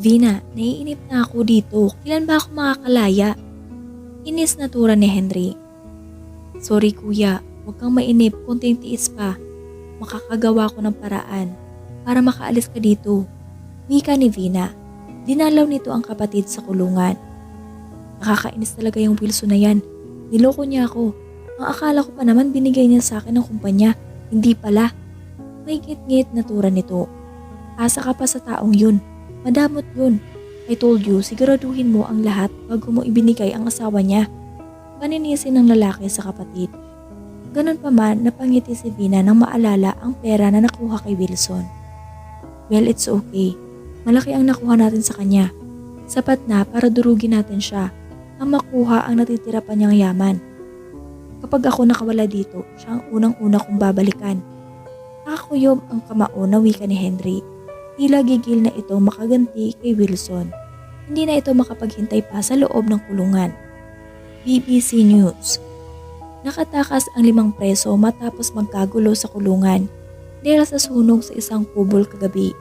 Vina, naiinip na ako dito. Kailan ba ako makakalaya? Inis na tura ni Henry. Sorry kuya, huwag kang mainip, konting tiis pa. Makakagawa ko ng paraan para makaalis ka dito. Wika ni Vina. Dinalaw nito ang kapatid sa kulungan. Nakakainis talaga yung Wilson na yan. Niloko niya ako. Ang akala ko pa naman binigay niya sa akin ng kumpanya. Hindi pala. May ngit-ngit na tura nito. Asa ka pa sa taong yun. Madamot yun. I told you, siguraduhin mo ang lahat bago mo ibinigay ang asawa niya. Paninisin ng lalaki sa kapatid. Ganon pa man, napangiti si Vina nang maalala ang pera na nakuha kay Wilson. Well, it's okay. Malaki ang nakuha natin sa kanya. Sapat na para durugin natin siya ang makuha ang natitira pa niyang yaman. Kapag ako nakawala dito, siya ang unang-una kong babalikan. Nakakuyob ang kamao na wika ni Henry. Tila gigil na ito makaganti kay Wilson. Hindi na ito makapaghintay pa sa loob ng kulungan. BBC News. Nakatakas ang 5 preso matapos magkagulo sa kulungan dahil sa sunog sa isang kubol kagabi.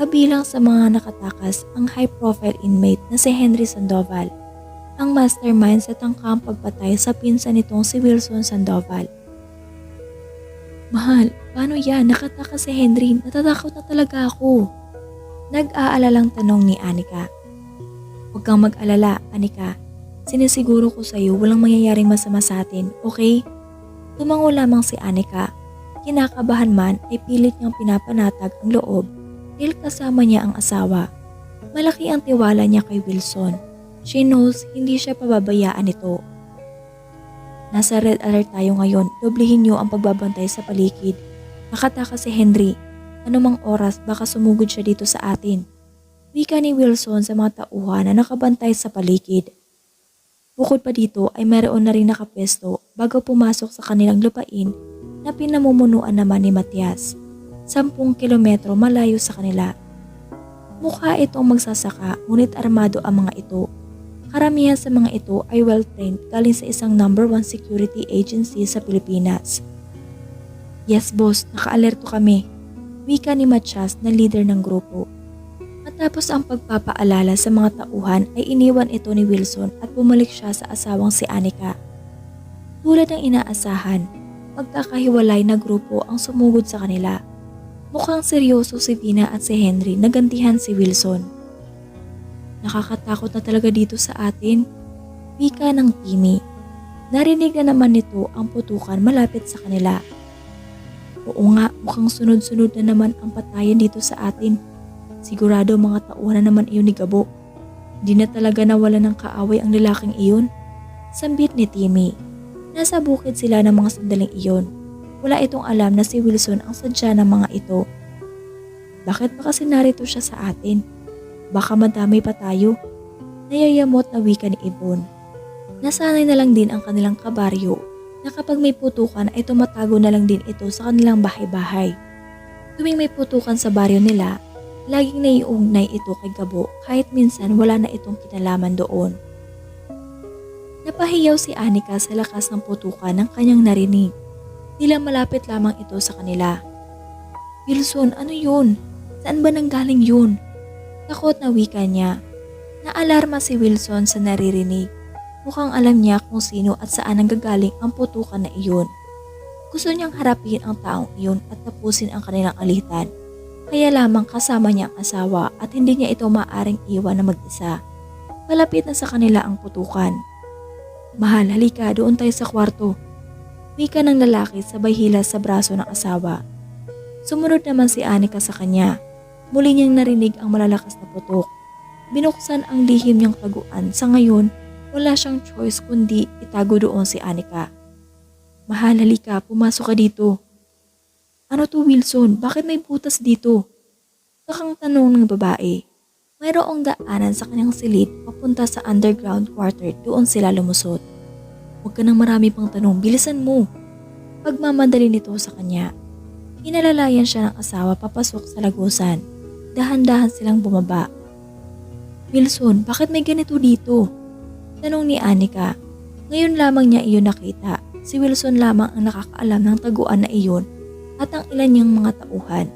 Kabilang sa mga nakatakas ang high-profile inmate na si Henry Sandoval, ang mastermind sa tangkang pagpatay sa pinsan nitong si Wilson Sandoval. Mahal, paano yan? Nakatakas si Henry. Natatakot na talaga ako. Nag-aalalang tanong ni Anika. Huwag kang mag-alala, Anika. Sinisiguro ko sa iyo walang mangyayaring masama sa atin, okay? Tumango lamang si Anika. Kinakabahan man ay pilit niyang pinapanatag ang loob dahil kasama niya ang asawa. Malaki ang tiwala niya kay Wilson. She knows hindi siya pababayaan nito. Nasa red alert tayo ngayon, doblehin niyo ang pagbabantay sa paligid. Nakatakas si Henry. Anumang oras baka sumugod siya dito sa atin. Wika ni Wilson sa mga tauhan na nakabantay sa paligid. Bukod pa dito ay mayroon na rin nakapwesto bago pumasok sa kanilang lupain na pinamumunuan naman ni Matias. 10 kilometro malayo sa kanila. Mukha itong magsasaka ngunit armado ang mga ito. Karamihan sa mga ito ay well-trained galing sa isang number 1 security agency sa Pilipinas. Yes boss, naka-alerto kami. Wika ni Matias na leader ng grupo. Matapos ang pagpapaalala sa mga tauhan ay iniwan ito ni Wilson at bumalik siya sa asawang si Anika. Tulad ng inaasahan, magkakahiwalay na grupo ang sumugod sa kanila. Mukhang seryoso si Vina at si Henry na gantihan si Wilson. Nakakatakot na talaga dito sa atin. Wika ng Timmy. Narinig na naman nito ang putukan malapit sa kanila. Oo nga, mukhang sunod-sunod na naman ang patayan dito sa atin. Sigurado mga tauhan na naman iyon ni Gabo. Di na talaga nawala ng kaaway ang lalaking iyon. Sambit ni Timmy. Nasa bukid sila ng mga sandaling iyon. Wala itong alam na si Wilson ang sadya ng mga ito. Bakit ba kasi narito siya sa atin? Baka madamay pa tayo. Nayayamot na wika ni Ibon. Nasanay na lang din ang kanilang kabaryo na kapag may putukan ay tumatago na lang din ito sa kanilang bahay-bahay. Tuwing may putukan sa baryo nila, laging naiugnay ito kay Gabo kahit minsan wala na itong kinalaman doon. Napahiyaw si Anika sa lakas ng putukan ng kanyang narinig. Tila malapit lamang ito sa kanila. Wilson, ano yun? Saan ba nanggaling yun? Takot na wika niya. Naalarma si Wilson sa naririnig. Mukhang alam niya kung sino at saan nanggagaling ang putukan na iyon. Gusto niyang harapin ang taong iyon at tapusin ang kanilang alitan. Kaya lamang kasama niya ang asawa at hindi niya ito maaring iwan na mag-isa. Palapit na sa kanila ang putukan. Mahal, halika, doon tayo sa kwarto. Wika ng lalaki sabay hilas sa braso ng asawa. Sumunod naman si Anika sa kanya. Muli niyang narinig ang malalakas na putok. Binuksan ang lihim niyang taguan. Sa ngayon, wala siyang choice kundi itago doon si Anika. Mahal, halika, pumasok ka dito. Ano to Wilson? Bakit may butas dito? Takang tanong ng babae. Mayroong daanan sa kanyang silid papunta sa underground quarter doon sila lumusot. Huwag ka nang marami pang tanong, bilisan mo. Pagmamadali nito sa kanya. Inalalayan siya ng asawa papasok sa lagusan. Dahan-dahan silang bumaba. Wilson, bakit may ganito dito? Tanong ni Anika. Ngayon lamang niya iyon nakita. Si Wilson lamang ang nakakaalam ng taguan na iyon at ang ilan niyang mga tauhan.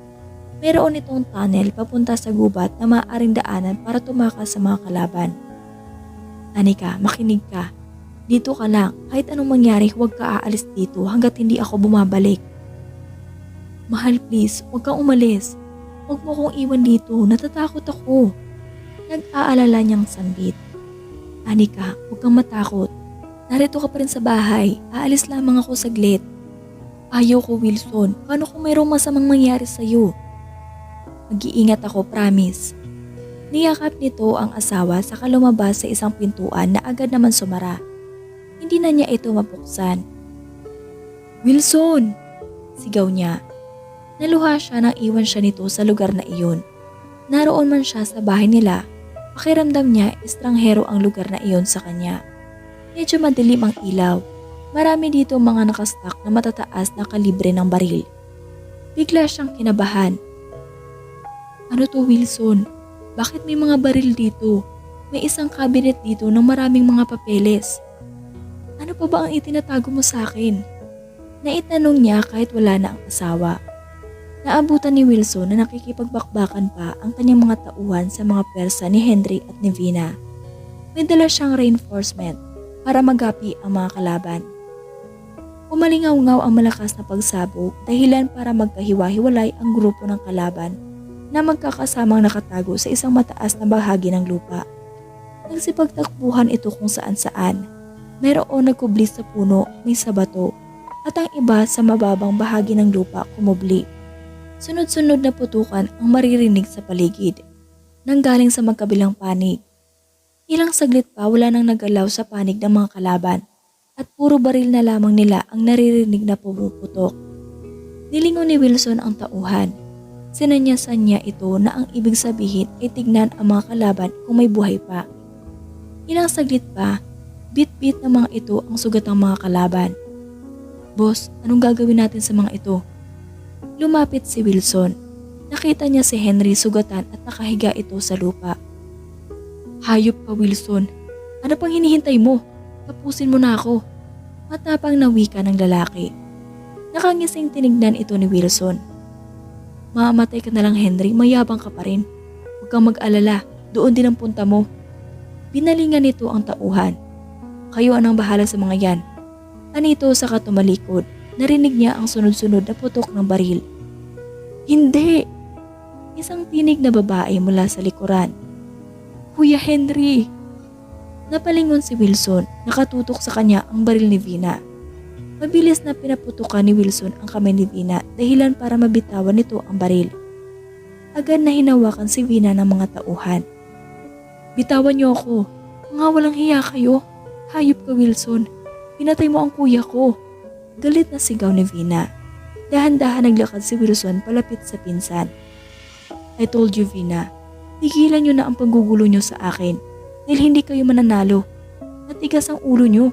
Mayroon itong tunnel papunta sa gubat na maaaring daanan para tumakas sa mga kalaban. Anika, makinig ka. Dito ka lang, kahit anong mangyari huwag ka aalis dito hanggat hindi ako bumabalik. Mahal please, huwag kang umalis. Huwag mo kong iwan dito, natatakot ako. Nag-aalala niyang sambit. Anika, huwag kang matakot. Narito ka pa rin sa bahay, aalis lamang ako saglit. Ayaw ko Wilson, paano kung mayroong masamang mangyari sa'yo? Mag-iingat ako, promise. Niyakap nito ang asawa saka lumabas sa isang pintuan na agad naman sumara. Hindi na niya ito mabuksan. Wilson! Sigaw niya. Naluha siya nang iwan siya nito sa lugar na iyon. Naroon man siya sa bahay nila, pakiramdam niya estranghero ang lugar na iyon sa kanya. Medyo madilim ang ilaw. Marami dito mga nakastak na matataas na kalibre ng baril. Bigla siyang kinabahan. Ano to Wilson? Bakit may mga baril dito? May isang cabinet dito ng maraming mga papeles. Ano pa ba ang itinatago mo sa akin? Naitanong niya kahit wala na ang asawa. Naabutan ni Wilson na nakikipagbakbakan pa ang kanyang mga tauhan sa mga persa ni Henry at ni Vina. May dala siyang reinforcement para magapi ang mga kalaban. Umalingaw-ngaw ang malakas na pagsabog dahilan para magkahiwa-hiwalay ang grupo ng kalaban na magkakasamang nakatago sa isang mataas na bahagi ng lupa. Nagsipagtakbuhan ito kung saan-saan. Mayroon nagkubli sa puno, may sa bato, at ang iba sa mababang bahagi ng lupa kumubli. Sunod-sunod na putukan ang maririnig sa paligid, nanggaling sa magkabilang panig. Ilang saglit pa wala nang nagalaw sa panig ng mga kalaban at puro baril na lamang nila ang naririnig na pumuputok. Nilingon ni Wilson ang tauhan. Sinanyasan niya ito na ang ibig sabihin ay tignan ang mga kalaban kung may buhay pa. Ilang saglit pa, bit-bit ng mga ito ang sugat ng mga kalaban. Boss, anong gagawin natin sa mga ito? Lumapit si Wilson. Nakita niya si Henry sugatan at nakahiga ito sa lupa. Hayop ka Wilson. Ano pang hinihintay mo? Tapusin mo na ako. Matapang na wika ng lalaki. Nakangising tinignan ito ni Wilson. Mamamatay ka na lang Henry, mayabang ka pa rin. Huwag kang mag-alala, doon din ang punta mo. Binalingan nito ang tauhan. Kayo anang bahala sa mga yan. Anito sa katumalikod. Narinig niya ang sunod-sunod na putok ng baril. Hindi! Isang tinig na babae mula sa likuran. Kuya Henry! Napalingon si Wilson, nakatutok sa kanya ang baril ni Vina. Mabilis na pinaputukan ni Wilson ang kamay ni Vina dahilan para mabitawan nito ang baril. Agad na hinawakan si Vina ng mga tauhan. Bitawan niyo ako, mga walang hiya kayo. Hayop ka Wilson, pinatay mo ang kuya ko. Galit na sigaw ni Vina. Dahan-dahan naglakad si Wilson palapit sa pinsan. I told you Vina, tigilan niyo na ang paggugulo niyo sa akin dahil hindi kayo mananalo. Matigas ang ulo niyo.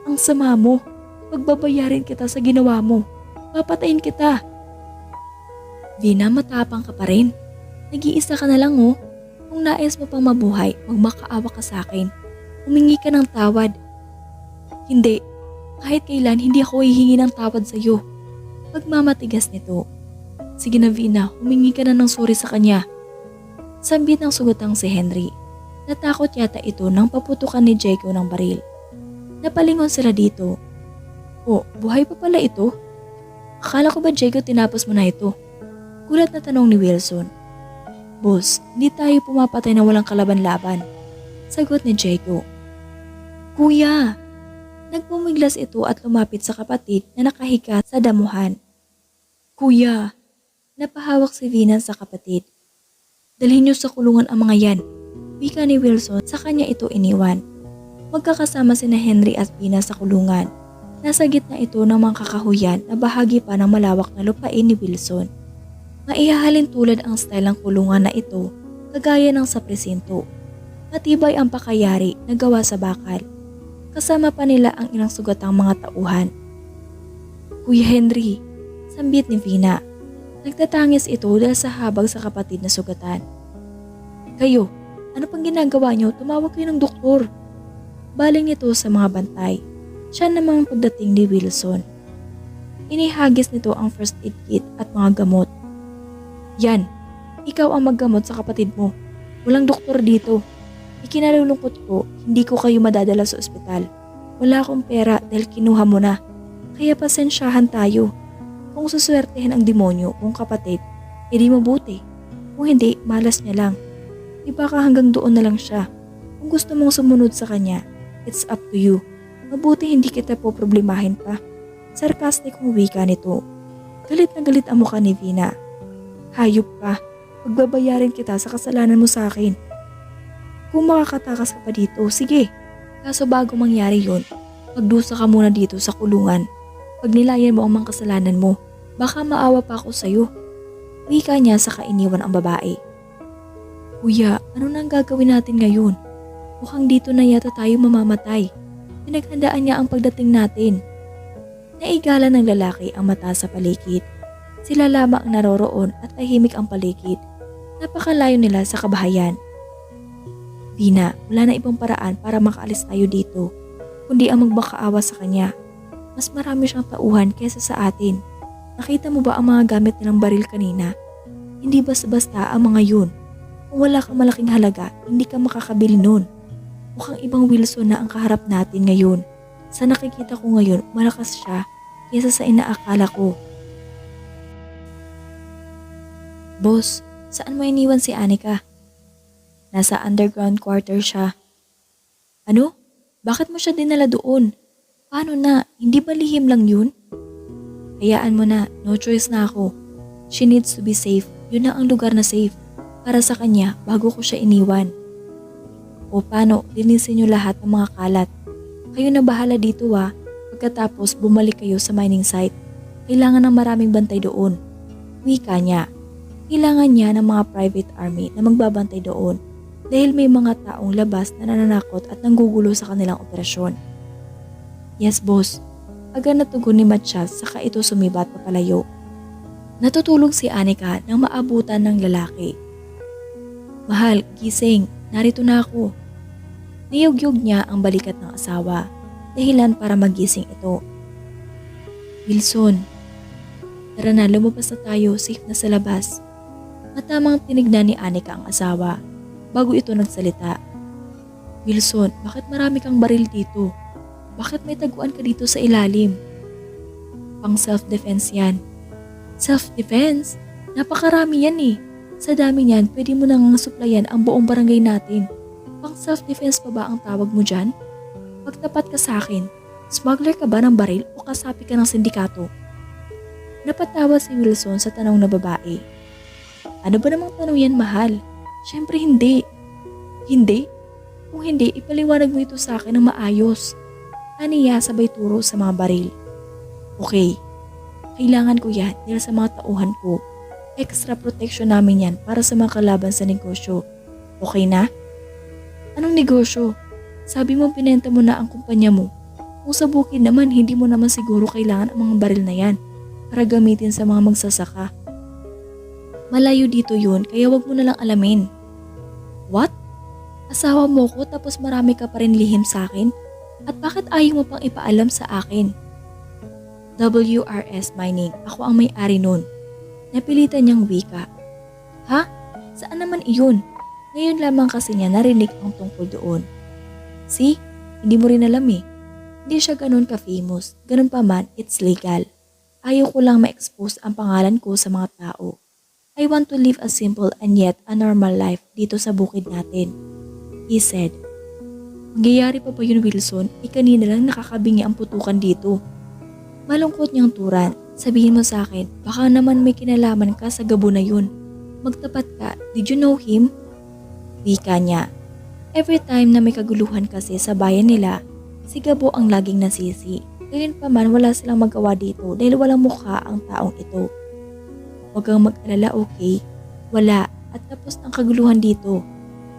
Ang sama mo, pagbabayarin kita sa ginawa mo. Papatayin kita. Vina, matapang ka pa rin. Nag-iisa ka na lang oh. Kung nais mo pang mabuhay, magmakaawa ka sa akin. Humingi ka ng tawad. Hindi. Kahit kailan hindi ako hihingi ng tawad sa iyo. Pagmamatigas nito. Sige na Vina, humingi ka na ng sorry sa kanya. Sambit ng sugatang si Henry. Natakot yata ito nang paputukan ni Jacob ng baril. Napalingon sila dito. Oh, buhay pa pala ito? Akala ko ba Jacob tinapos mo na ito? Gulat na tanong ni Wilson. Boss, hindi tayo pumapatay na walang kalaban-laban. Sagot ni Jacob. Kuya! Nagpumiglas ito at lumapit sa kapatid na nakahiga sa damuhan. Kuya! Napahawak si Vina sa kapatid. Dalhin niyo sa kulungan ang mga yan. Wika ni Wilson sa kanya ito iniwan. Magkakasama sina Henry at Vina sa kulungan. Nasa gitna ito ng mga kakahuyan na bahagi pa ng malawak na lupain ni Wilson. Maihahalin tulad ang style ng kulungan na ito, kagaya ng sa presinto. Matibay ang pakayari na gawa sa bakal. Kasama pa nila ang ilang sugatang mga tauhan. Kuya Henry, sambit ni Vina. Nagtatangis ito dahil sa habag sa kapatid na sugatan. Kayo, ano pang ginagawa niyo? Tumawag kayo ng doktor. Baling nito sa mga bantay. Siya namang pagdating ni Wilson. Inihagis nito ang first aid kit at mga gamot. Yan, ikaw ang maggamot sa kapatid mo. Walang doktor dito. Ikinalulungkot ko, hindi ko kayo madadala sa ospital. Wala akong pera dahil kinuha mo na. Kaya pasensyahan tayo. Kung suswertehin ang demonyo kung kapatid, edi mabuti. Kung hindi, malas niya lang. Di baka hanggang doon na lang siya. Kung gusto mong sumunod sa kanya, it's up to you. Mabuti hindi kita po problemahin pa. Sarcastic ang wika nito. Galit na galit ang mukha ni Vina. Hayop ka. Pagbabayarin kita sa kasalanan mo sa akin. Kung makakatakas ka pa dito, sige. Kaso bago mangyari yun, magdusa ka muna dito sa kulungan. Pag nilayan mo ang mga kasalanan mo, baka maawa pa ako sa'yo. Wika niya sa kainiwan ang babae. Kuya, ano nang gagawin natin ngayon? Mukhang dito na yata tayo mamamatay. Pinaghandaan niya ang pagdating natin. Naigala ng lalaki ang mata sa paligid. Sila lamang ang naroroon at tahimik ang paligid. Napakalayo nila sa kabahayan. Vina, wala na ibang paraan para makaalis tayo dito, kundi ang magbakaawa sa kanya. Mas marami siyang tauhan kaysa sa atin. Nakita mo ba ang mga gamit nilang baril kanina? Hindi basta-basta ang mga yun. Kung wala kang malaking halaga, hindi ka makakabili nun. Mukhang ibang Wilson na ang kaharap natin ngayon. Sa nakikita ko ngayon, malakas siya kaysa sa inaakala ko. Boss, saan mo iniwan si Anika? Nasa underground quarter siya. Ano? Bakit mo siya dinala doon? Paano na? Hindi ba lihim lang yun? Hayaan mo na, no choice na ako. She needs to be safe. Yun na ang lugar na safe. Para sa kanya, bago ko siya iniwan. O paano, linisin niyo lahat ng mga kalat. Kayo na bahala dito Pagkatapos bumalik kayo sa mining site. Kailangan ng maraming bantay doon. Wika niya. Kailangan niya ng mga private army na magbabantay doon dahil may mga taong labas na nananakot at nanggugulo sa kanilang operasyon. Yes, boss. Agad na tugon ni Matsyas saka ito sumibat papalayo. Natutulog si Anika nang maabutan ng lalaki. Mahal, gising. Narito na ako. Niyog-yog niya ang balikat ng asawa, dahilan para magising ito. Wilson, tara na, lumabas na tayo, safe na sa labas. Matamang tinignan ni Anika ang asawa, bago ito nagsalita. Wilson, bakit marami kang baril dito? Bakit may taguan ka dito sa ilalim? Pang self-defense yan. Self-defense? Napakarami yan eh. Sa dami niyan, pwede mo nang supplyan ang buong barangay natin. Pang self-defense pa ba ang tawag mo dyan? Pagtapat ka sa akin, smuggler ka ba ng baril o kasapi ka ng sindikato? Napatawa si Wilson sa tanong na babae. Ano ba namang tanong yan, mahal? Siyempre hindi. Hindi? Kung hindi, ipaliwanag mo ito sa akin ng maayos. Aniya sabay turo sa mga baril. Okay, kailangan ko yan dahil sa mga tauhan ko. Extra protection namin yan para sa mga kalaban sa negosyo. Okay na? Anong negosyo? Sabi mo pinenta mo na ang kumpanya mo. Kung sa bukid naman, hindi mo naman siguro kailangan ang mga baril na yan para gamitin sa mga magsasaka. Malayo dito yun, kaya wag mo na lang alamin. What? Asawa mo ko tapos marami ka pa rin lihim sa akin? At bakit ayaw mo pang ipaalam sa akin? WRS Mining, ako ang may-ari nun. Napilitan niyang wika. Ha? Saan naman iyon? Ngayon lamang kasi niya narinig ang tungkol doon. See? Hindi mo rin alam eh. Hindi siya ganun ka-famous. Ganun pa man, it's legal. Ayaw ko lang ma-expose ang pangalan ko sa mga tao. I want to live a simple and yet a normal life dito sa bukid natin. He said. Mangyayari pa ba yun, Wilson? Kanina lang nakakabingi ang putukan dito. Malungkot niyang turan. Sabihin mo sa akin, baka naman may kinalaman ka sa gabo na yun. Magtapat ka, did you know him? Wika niya. Every time na may kaguluhan kasi sa bayan nila, si Gabo ang laging nasisi. Ganyan pa man wala silang magawa dito dahil walang mukha ang taong ito. Huwag kang mag-alala, okay? Wala at tapos ang kaguluhan dito.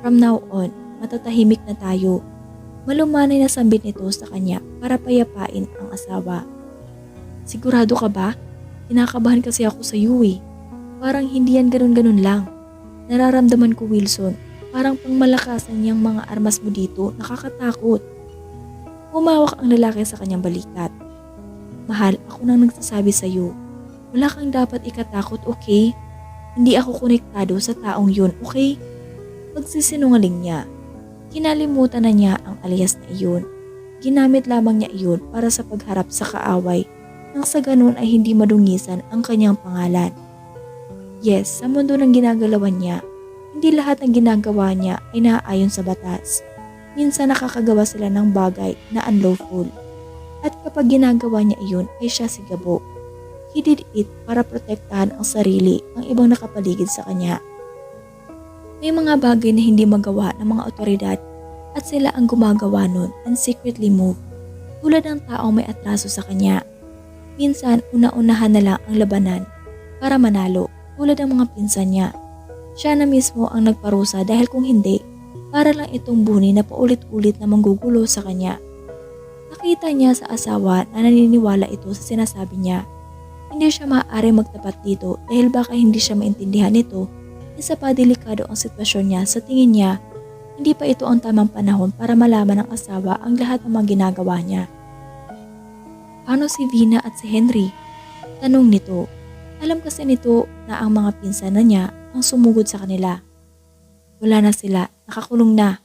From now on, matatahimik na tayo. Malumanay na sambit nito sa kanya para payapain ang asawa. Sigurado ka ba? Kinakabahan kasi ako sa iyo eh. Parang hindi yan ganun-ganun lang. Nararamdaman ko, Wilson, parang pangmalakasan niyang mga armas mo dito, nakakatakot. Humawak ang lalaki sa kanyang balikat. Mahal, ako nang nagsasabi sa iyo. Wala kang dapat ikatakot, okay? Hindi ako konektado sa taong yun, okay? Pagsisinungaling niya. Kinalimutan na niya ang alias na iyon. Ginamit lamang niya iyon para sa pagharap sa kaaway nang sa ganun ay hindi madungisan ang kanyang pangalan. Yes, sa mundo ng ginagalawan niya, hindi lahat ng ginagawa niya ay naaayon sa batas. Minsan nakakagawa sila ng bagay na unlawful. At kapag ginagawa niya iyon ay siya si Gabo. He did it para protektahan ang sarili ng ibang nakapaligid sa kanya. May mga bagay na hindi magawa ng mga otoridad at sila ang gumagawa nun and secretly move. Tulad ng taong may atraso sa kanya. Minsan una-unahan na lang ang labanan para manalo tulad ng mga pinsan niya. Siya na mismo ang nagparusa dahil kung hindi, para lang itong buni na paulit-ulit na manggugulo sa kanya. Nakita niya sa asawa na naniniwala ito sa sinasabi niya. Hindi siya maaari magtapat dito dahil baka hindi siya maintindihan nito. Isa pa delikado ang sitwasyon niya sa tingin niya. Hindi pa ito ang tamang panahon para malaman ng asawa ang lahat ng mga ginagawa niya. Paano si Vina at si Henry? Tanong nito. Alam kasi nito na ang mga pinsan na niya ang sumugod sa kanila. Wala na sila, nakakulong na.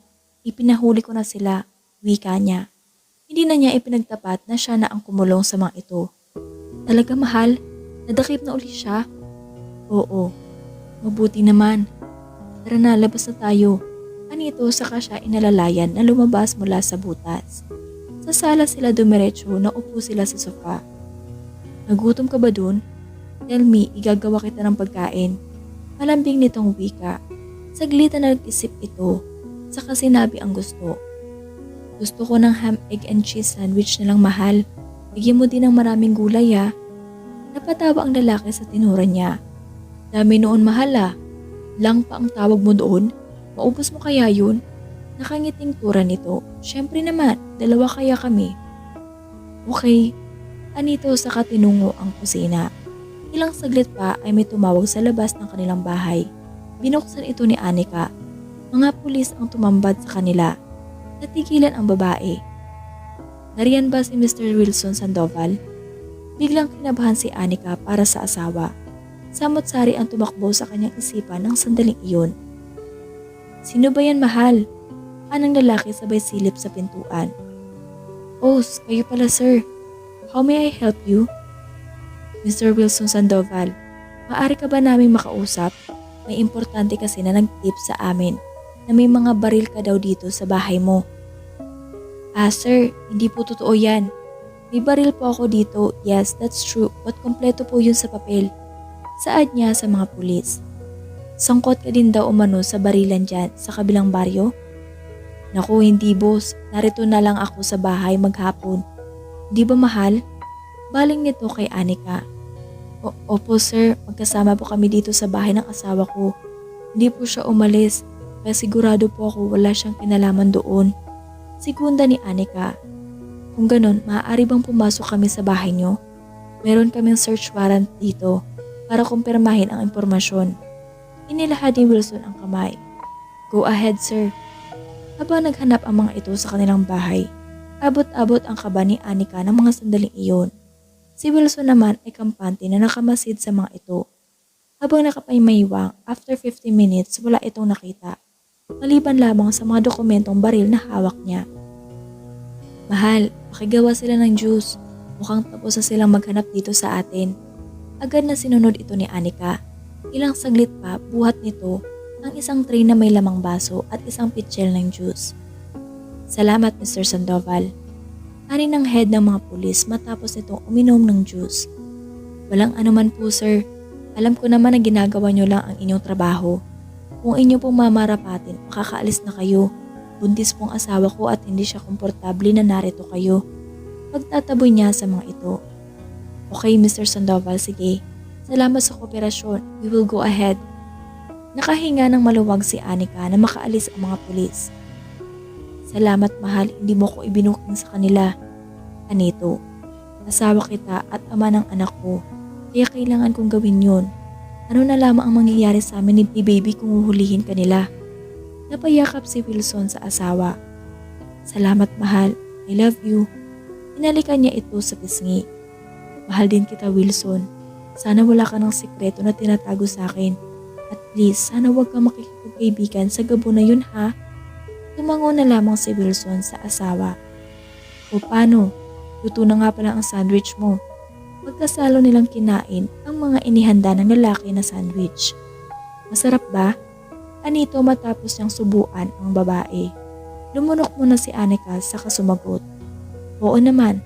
Ipinahuli ko na sila, wika niya. Hindi na niya ipinagtapat na siya na ang kumulong sa mga ito. Talaga mahal? Nadakip na uli siya? Oo, mabuti naman. Tara na, labas na tayo. Anito saka siya inalalayan na lumabas mula sa butas. Sa sala sila dumiretso na upo sila sa sofa. Nagutom ka ba dun? Tell me, igagawa kita ng pagkain. Malambing nitong wika. Saglit na nag-isip ito, saka sinabi ang gusto. Gusto ko ng ham, egg and cheese sandwich na lang mahal. Bigyan mo din ng maraming gulay ah. Napatawa ang lalaki sa tinura niya. Dami noon mahal ah. Lang pa ang tawag mo doon? Maubos mo kaya yun? Nakangiting tura nito. Siyempre naman, dalawa kaya kami. Okay. Anito saka tinungo ang kusina. Ilang saglit pa ay may tumawag sa labas ng kanilang bahay. Binuksan ito ni Anika. Mga pulis ang tumambad sa kanila. Natigilan ang babae. Nariyan ba si Mr. Wilson Sandoval? Biglang kinabahan si Anika para sa asawa. Samot-sari ang tumakbo sa kanyang isipan ng sandaling iyon. Sino ba yan mahal? Anang lalaki sabay silip sa pintuan. Oh, kayo pala sir. How may I help you? Mr. Wilson Sandoval, maaari ka ba naming makausap? May importante kasi na nag-tip sa amin na may mga baril ka daw dito sa bahay mo. Ah sir, hindi po totoo yan. May baril po ako dito, yes that's true, but kompleto po yun sa papel. Saad niya sa mga pulis. Sangkot ka din daw umano sa barilan dyan sa kabilang baryo? Naku hindi boss, narito na lang ako sa bahay maghapon. Di ba mahal? Baling nito kay Anika. Opo sir, magkasama po kami dito sa bahay ng asawa ko. Hindi po siya umalis, kaya sigurado po ako wala siyang kinalaman doon. Segunda ni Anika. Kung ganon, maaari bang pumasok kami sa bahay niyo? Meron kaming search warrant dito para kumpirmahin ang impormasyon. Inilahad ni Wilson ang kamay. Go ahead sir. Habang naghanap ang mga ito sa kanilang bahay, abot-abot ang kaba ni Anika ng mga sandaling iyon. Si Wilson naman ay kampante na nakamasid sa mga ito. Habang nakapaymaywang, after 50 minutes wala itong nakita. Maliban lamang sa mga dokumentong baril na hawak niya. Mahal, pakigawa sila ng juice. Mukhang tapos na silang maghanap dito sa atin. Agad na sinunod ito ni Anika. Ilang saglit pa, buhat nito ang isang tray na may lamang baso at isang pitchel ng juice. Salamat Mr. Sandoval. Ani ng head ng mga pulis matapos itong uminom ng juice. Walang anuman po sir. Alam ko naman na ginagawa nyo lang ang inyong trabaho. Kung inyo pong mamarapatin, makakaalis na kayo. Buntis pong asawa ko at hindi siya komportable na narito kayo. Pagtataboy niya sa mga ito. Okay Mr. Sandoval, sige. Salamat sa kooperasyon. We will go ahead. Nakahinga ng maluwag si Anika na makaalis ang mga pulis. Salamat mahal, hindi mo ko ibinuking sa kanila. Anito, asawa kita at ama ng anak ko, kaya kailangan kong gawin yun. Ano na lamang ang mangyayari sa amin ni baby kung huhulihin ka nila? Napayakap si Wilson sa asawa. Salamat mahal, I love you. Inalikan niya ito sa pisngi. Mahal din kita Wilson. Sana wala ka ng sikreto na tinatago sa akin. Please, sana huwag kang makikipagkaibigan sa gabo na yun ha. Tumango na lamang si Wilson sa asawa. O paano? Luto na nga pala ang sandwich mo. Pagkasalo nilang kinain ang mga inihanda ng lalaki na sandwich. Masarap ba? Anito matapos niyang subuan ang babae. Lumunok muna si Anika saka sumagot. Oo naman,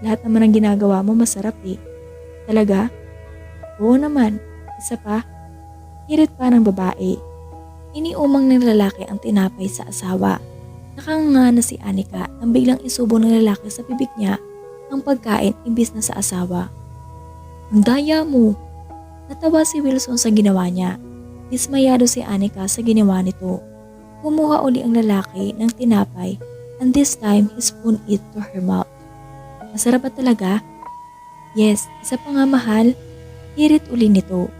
lahat naman ang ginagawa mo masarap eh. Talaga? Oo naman, isa pa. Hirit pa ng babae. Iniumang ng lalaki ang tinapay sa asawa. Nakanganga na si Anika nang biglang isubo ng lalaki sa bibig niya ang pagkain imbis na sa asawa. Ang daya mo! Natawa si Wilson sa ginawa niya. Dismayado si Anika sa ginawa nito. Kumuha uli ang lalaki ng tinapay and this time he spooned it to her mouth. Masarap ba talaga? Yes, isa pa nga mahal. Hirit uli nito.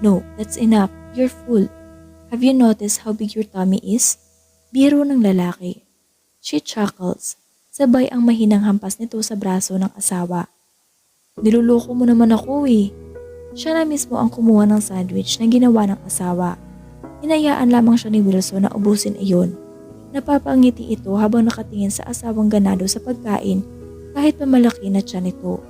No, that's enough. You're full. Have you noticed how big your tummy is? Biro ng lalaki. She chuckles. Sabay ang mahinang hampas nito sa braso ng asawa. Niluloko mo naman ako eh. Siya na mismo ang kumuha ng sandwich na ginawa ng asawa. Hinayaan lamang siya ni Wilson na ubusin iyon. Napapangiti ito habang nakatingin sa asawang ganado sa pagkain kahit pamalaki na tiyan nito.